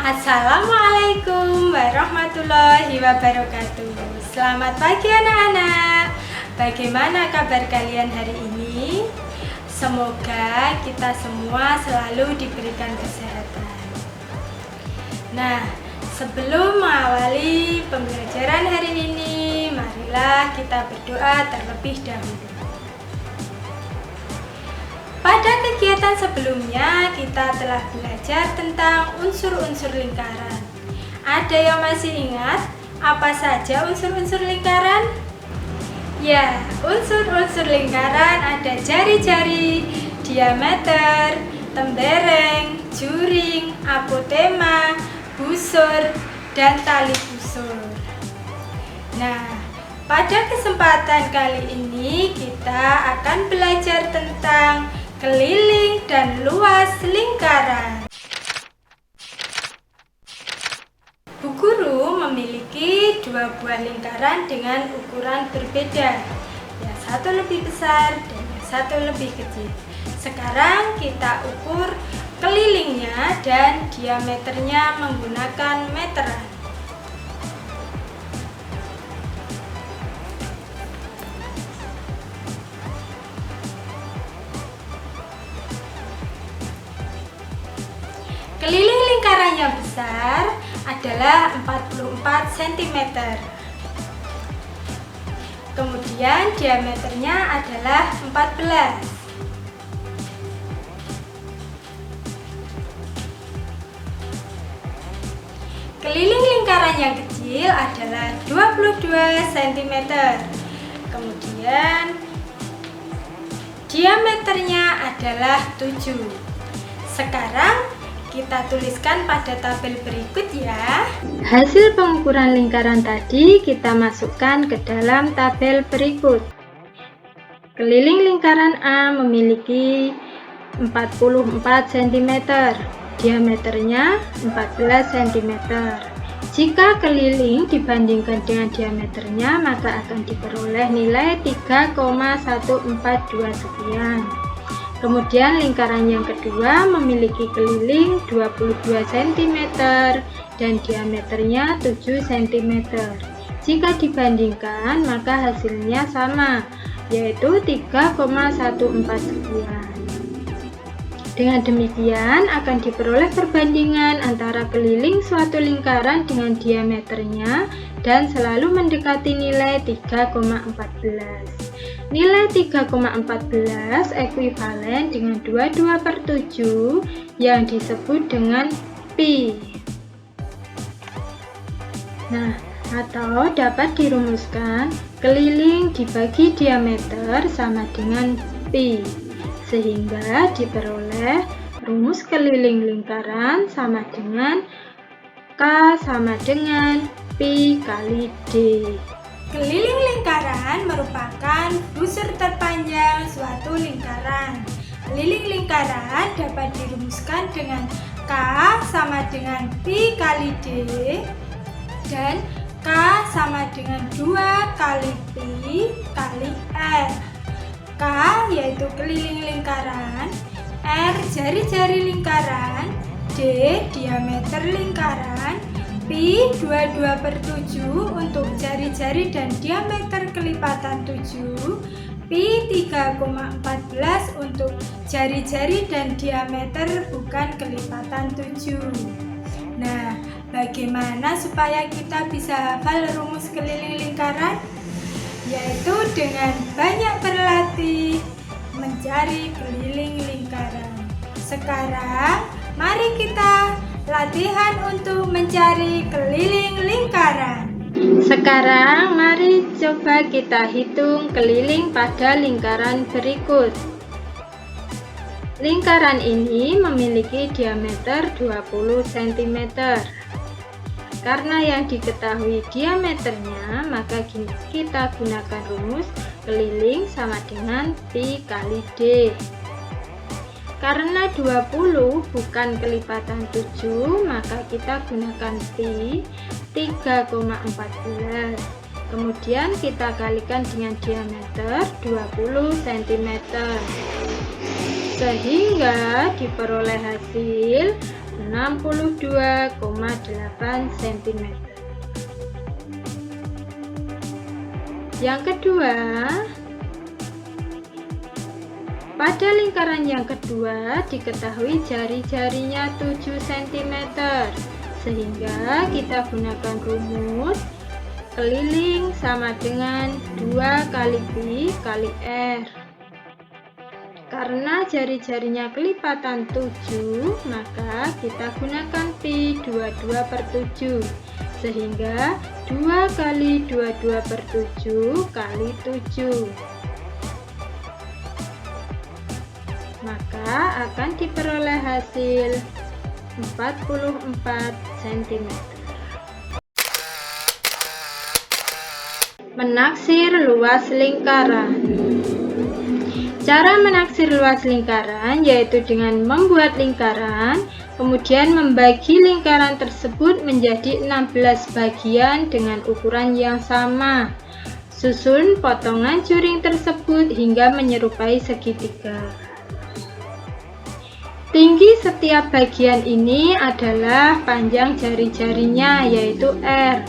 Assalamualaikum warahmatullahi wabarakatuh. Selamat pagi anak-anak. Bagaimana kabar kalian hari ini? Semoga kita semua selalu diberikan kesehatan. Nah, sebelum mengawali pembelajaran hari ini, marilah kita berdoa terlebih dahulu. Pada kegiatan sebelumnya, kita telah belajar tentang unsur-unsur lingkaran. Ada yang masih ingat apa saja unsur-unsur lingkaran? Ya, unsur-unsur lingkaran ada jari-jari, diameter, tembereng, juring, apotema, busur, dan tali busur. Nah, pada kesempatan kali ini kita akan belajar tentang keliling dan luas lingkaran. Bu Guru memiliki dua buah lingkaran dengan ukuran berbeda, yang satu lebih besar dan yang satu lebih kecil. Sekarang kita ukur kelilingnya dan diameternya menggunakan meteran. Keliling lingkaran yang besar adalah 44 cm. Kemudian diameternya adalah 14. Keliling lingkaran yang kecil adalah 22 cm. Kemudian diameternya adalah 7. Sekarang kita tuliskan pada tabel berikut ya. Hasil pengukuran lingkaran tadi kita masukkan ke dalam tabel berikut. Keliling lingkaran A memiliki 44 cm, diameternya 14 cm. Jika keliling dibandingkan dengan diameternya, maka akan diperoleh nilai 3,142 sekian. Kemudian lingkaran yang kedua memiliki keliling 22 cm dan diameternya 7 cm. Jika dibandingkan maka hasilnya sama, yaitu 3,14 sekian. Dengan demikian akan diperoleh perbandingan antara keliling suatu lingkaran dengan diameternya dan selalu mendekati nilai 3,14. Nilai 3,14 ekuivalen dengan 22/7 yang disebut dengan pi. Nah, atau dapat dirumuskan keliling dibagi diameter sama dengan pi, sehingga diperoleh rumus keliling lingkaran sama dengan K sama dengan pi kali D. Keliling lingkaran merupakan busur terpanjang suatu lingkaran. Keliling lingkaran dapat dirumuskan dengan K sama dengan pi kali D dan K sama dengan 2 kali pi kali R. K yaitu keliling lingkaran, R jari-jari lingkaran, D diameter lingkaran, pi 22/7 untuk jari-jari dan diameter kelipatan 7, pi 3,14 untuk jari-jari dan diameter bukan kelipatan 7. Nah, bagaimana supaya kita bisa hafal rumus keliling lingkaran? Yaitu dengan banyak berlatih mencari keliling lingkaran. Sekarang, mari kita latihan untuk mencari keliling lingkaran. Sekarang mari coba kita hitung keliling pada lingkaran berikut. Lingkaran ini memiliki diameter 20 cm. Karena yang diketahui diameternya, maka kita gunakan rumus keliling sama dengan pi kali D. Karena 20 bukan kelipatan 7, maka kita gunakan pi 3,14. Kemudian kita kalikan dengan diameter 20 cm. Sehingga diperoleh hasil 62,8 cm. Yang kedua, pada lingkaran yang kedua diketahui jari-jarinya 7 cm, sehingga kita gunakan rumus keliling sama dengan 2 kali pi kali r. Karena jari-jarinya kelipatan 7, maka kita gunakan pi 22/7, sehingga 2 kali 22/7 kali 7. Maka akan diperoleh hasil 44 cm. Menaksir luas lingkaran. Cara menaksir luas lingkaran yaitu dengan membuat lingkaran, kemudian membagi lingkaran tersebut menjadi 16 bagian dengan ukuran yang sama. Susun potongan juring tersebut hingga menyerupai segitiga. Tinggi setiap bagian ini adalah panjang jari-jarinya, yaitu R.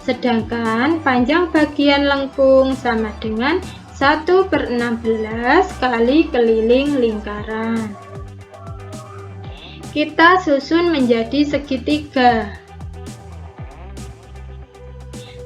Sedangkan panjang bagian lengkung sama dengan 1/16 kali keliling lingkaran. Kita susun menjadi segitiga.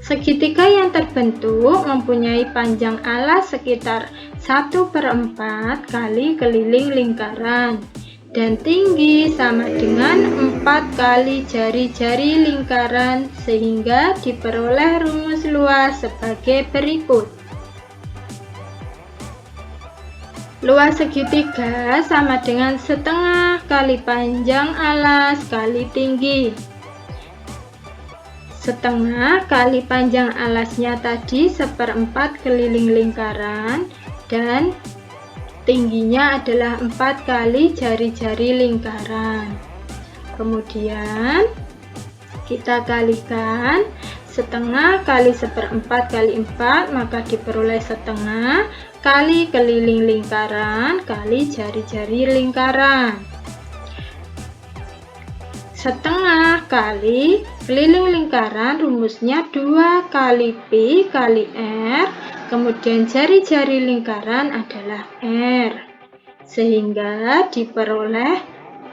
Segitiga yang terbentuk mempunyai panjang alas sekitar 1/4 kali keliling lingkaran, dan tinggi sama dengan 4 kali jari-jari lingkaran, sehingga diperoleh rumus luas sebagai berikut. Luas segitiga sama dengan setengah kali panjang alas kali tinggi. Setengah kali panjang alasnya tadi 1/4 keliling lingkaran, dan tingginya adalah 4 kali jari-jari lingkaran. Kemudian kita kalikan setengah kali 1/4 kali 4, maka diperoleh setengah kali keliling lingkaran kali jari-jari lingkaran. Setengah kali keliling lingkaran rumusnya 2 kali pi kali r, kemudian jari-jari lingkaran adalah r, sehingga diperoleh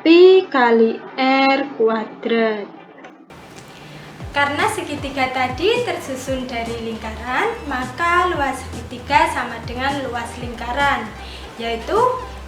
pi kali r kuadrat. Karena segitiga tadi tersusun dari lingkaran, maka luas segitiga sama dengan luas lingkaran, yaitu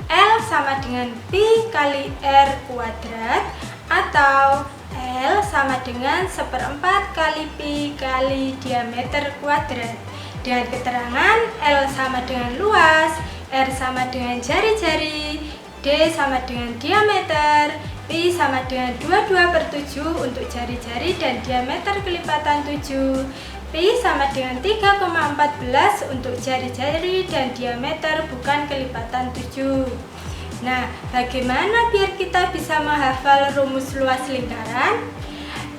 L sama dengan pi kali r kuadrat, atau L sama dengan 1/4 kali pi kali diameter kuadrat. Dengan keterangan L sama dengan luas, R sama dengan jari-jari, D sama dengan diameter, pi sama dengan 22/7 untuk jari-jari dan diameter kelipatan 7, pi sama dengan 3,14 untuk jari-jari dan diameter bukan kelipatan 7. Nah, bagaimana biar kita bisa menghafal rumus luas lingkaran?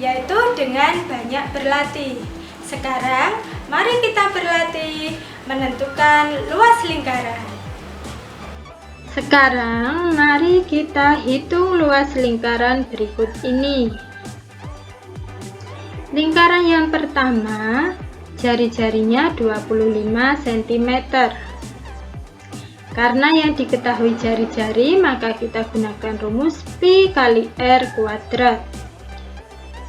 Yaitu dengan banyak berlatih. Sekarang, mari kita berlatih menentukan luas lingkaran. Sekarang, mari kita hitung luas lingkaran berikut ini. Lingkaran yang pertama, jari-jarinya 25 cm. Karena yang diketahui jari-jari, maka kita gunakan rumus pi kali r kuadrat.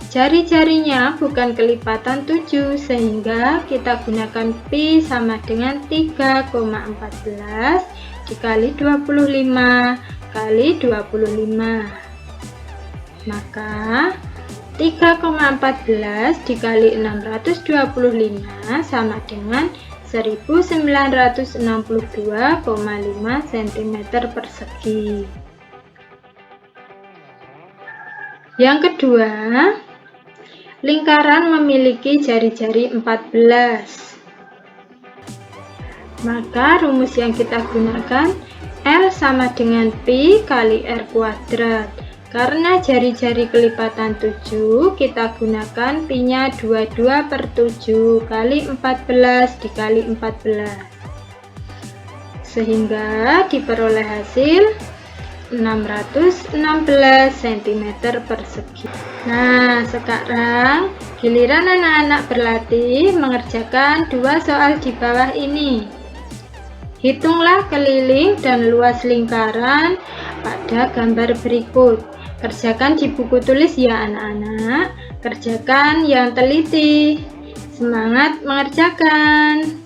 Jari-jarinya bukan kelipatan 7, sehingga kita gunakan pi sama dengan 3,14 dikali 25 kali 25. Maka 3,14 dikali 625 sama dengan 1962,5 cm persegi. Yang kedua, lingkaran memiliki jari-jari 14. Maka rumus yang kita gunakan L sama dengan pi kali r kuadrat. Karena jari-jari kelipatan 7, kita gunakan pi-nya 22/7 kali 14 dikali 14. Sehingga diperoleh hasil 616 cm persegi. Nah, sekarang giliran anak-anak berlatih mengerjakan 2 soal di bawah ini. Hitunglah keliling dan luas lingkaran pada gambar berikut. Kerjakan di buku tulis ya anak-anak, kerjakan yang teliti. Semangat mengerjakan.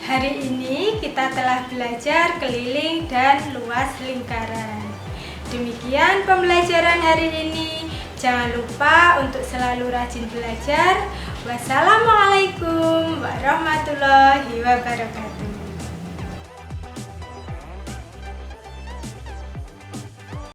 Hari ini kita telah belajar keliling dan luas lingkaran. Demikian pembelajaran hari ini. Jangan lupa untuk selalu rajin belajar. Wassalamualaikum warahmatullahi wabarakatuh.